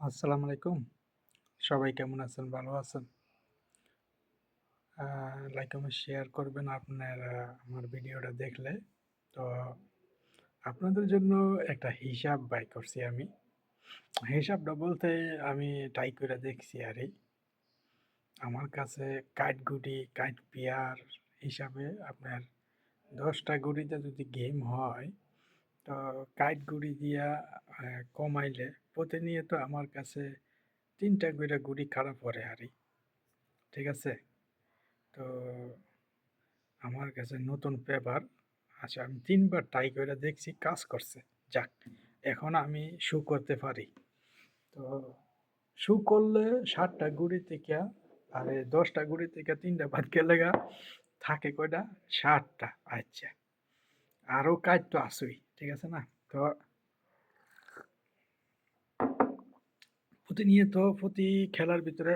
আসসালামু আলাইকুম। সবাই কেমন আছেন? ভালো আছেন? আ লাইক কমেন্ট শেয়ার করবেন আপনারা আমার ভিডিওটা দেখলে। তো আপনাদের জন্য একটা হিসাব বাই করছি আমি। হিসাবটা বলতে আমি ট্রাই করে দেখছি আরকি। আমার কাছে কাইট-গুটি, কাইট পেয়ার হিসাবে আপনার ১০ টা গুটিতে যদি গেম হয়, তো কাইট-গুটি দিয়া কমাইলে প্রতিনিয়ত আমার কাছে ৩ টা কইরা গুটি খাড়া পড়ে আরকি। ঠিক আছে? তো আমার কাছে নতুন পেপার আচ্ছা আমি ৩ বার ট্রাই কইরা দেখছি কাজ করছে। যাক, এখন আমি শু করতে পারি। তো শু করলে ৭ টা গুড়ি থেকে আরে ১০ টা গুড়ি থেকে ৩ টা বাদ গেলেগা থাকে কয়টা? ৭ টা। আচ্ছা। আরো কাজ তো আছেই। ঠিক আছে না? তো প্রতিনিয়ত প্রতি খেলার ভিতরে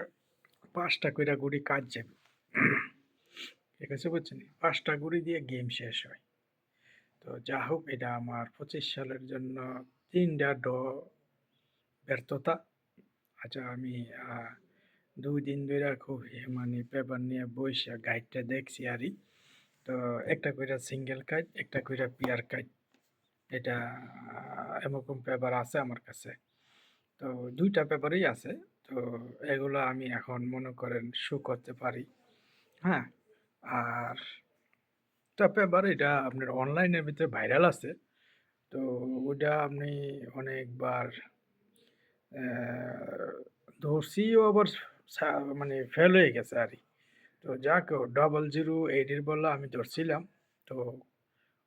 ৫ টা কইরা গুড়ি কাজ যাবে। ঠিক আছে বুঝছেন? ৫ টা গুড়ি দিয়ে গেম শেষ হয়। তো যা হোক এটা আমার ২৫ সালের জন্য ৩ টা ব্যর্থতা। আচ্ছা আমি আ ২ দিন ধইরা খুব মানে পেপার নিয়ে বইসা গাইডটা দেখছি আরকি। তো একটা কইরা সিঙ্গেল কাইট, একটা কইরা পেয়ার কাইট। এটা এরকম পেপার আছে আমার কাছে। তো ২ টা পেপারই আছে। তো এগুলা আমি এখন মনে করেন শো করতে পারি। হ্যাঁ? আর একটা পেপার এটা আপনার অনলাইনের ভিতরে ভাইরাল আছে। তো ওইটা আপনি অনেকবার ধরছিও আবার সা মানে ফেল হয়ে গেছে আরকি। তো যাক 0080 এর বললা আমি ধরছিলাম। তো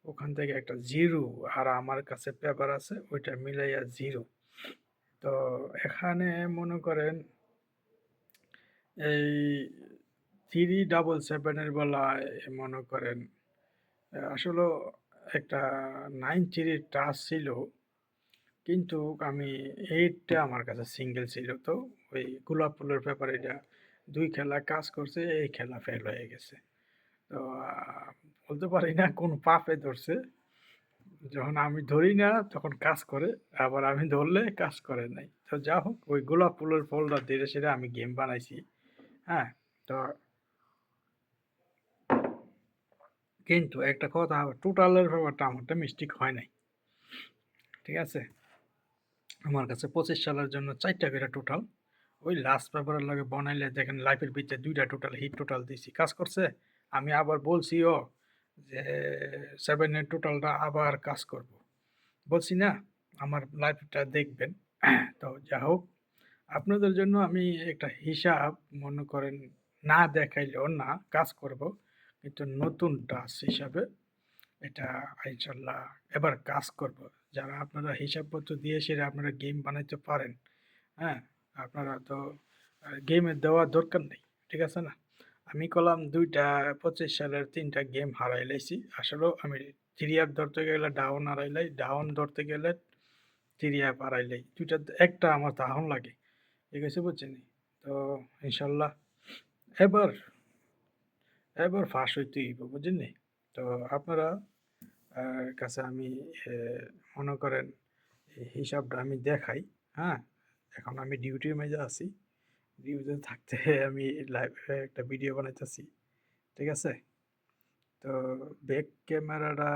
ওখান থেকে একটা 0 আর আমার কাছে পেপার আছে ওইটা মিলাইয়া 0। তো এখানে মনে করেন এই 377 এর বেলায় মনে করেন আসলেও একটা 93 টাচ ছিল। কিন্তু আমি 8 টা আমার কাছে সিঙ্গেল ছিল তো ওই গোলাপ ফুলের ব্যাপারে এটা ২ খেলা কাজ করছে, এই খেলা ফেল হয়ে গেছে। তো আ বলতে পারি না কোন পাপে ধরছে। যখন আমি ধরি না তখন কাজ করে, আবার আমি ধরলে কাজ করে নাই। তো যা হোক ওই গোলাপ ফুলের ফলটা ধইরে সেরে আমি গেম বানাইছি। হ্যাঁ? তো কিন্তু একটা কথা টোটালের ব্যাপারটা আমারটা মিস্টেক হয় নাই। ঠিক আছে? আমার কাছে ২৫ সালের জন্য ৪ টা করে টোটাল। ওই লাস্ট পেপারের লগে বনাইলে দেখেন লাইফের ভিতরে ২ টা টোটাল হিট টোটাল দিছি। কাজ করছে? আমি আবার বলছিও যে 7 এর টোটালটা আবার কাজ করব। বলছি না? আমার লাইফটা দেখবেন। তো যা হোক, আপনাদের জন্য আমি একটা হিসাব মনে করেন না দেখাইলেও না কাজ করব। কিন্তু নতুন টাচ হিসাবে এটা ইনশাল্লাহ এবার কাজ করব। যারা আপনারা হিসাবপত্র দিয়ে সেরা আপনারা গেম বানাইতে পারেন, হ্যাঁ? আপনারা তো গেমে দেওয়ার দরকার নেই। ঠিক আছে না? আমি করলাম ২ টা ২৫ সালের ৩ টা গেম হারাই লাইছি। আসলেও আমি 3 আপ ধরতে গেলে ডাউন হারাইলাই, ডাউন ধরতে গেলে 3 আপ হারাইলাই। ২ টা একটা আমার দারুণ লাগে। ঠিক আছে বুঝছেন? তো ইনশাল্লাহ এবার, এবার ফাঁস হইতেই হইব বুঝেন নি? তো আপনারা আ কাছে আমি এ মনে করেন এই হিসাবটা আমি দেখাই, হ্যাঁ? এখন আমি ডিউটির মেজাজে আছি। ডিউটিতে থাকতে আমি লাইভে একটা ভিডিও বানাইতেছি। ঠিক আছে? তো ব্যাক ক্যামেরাটা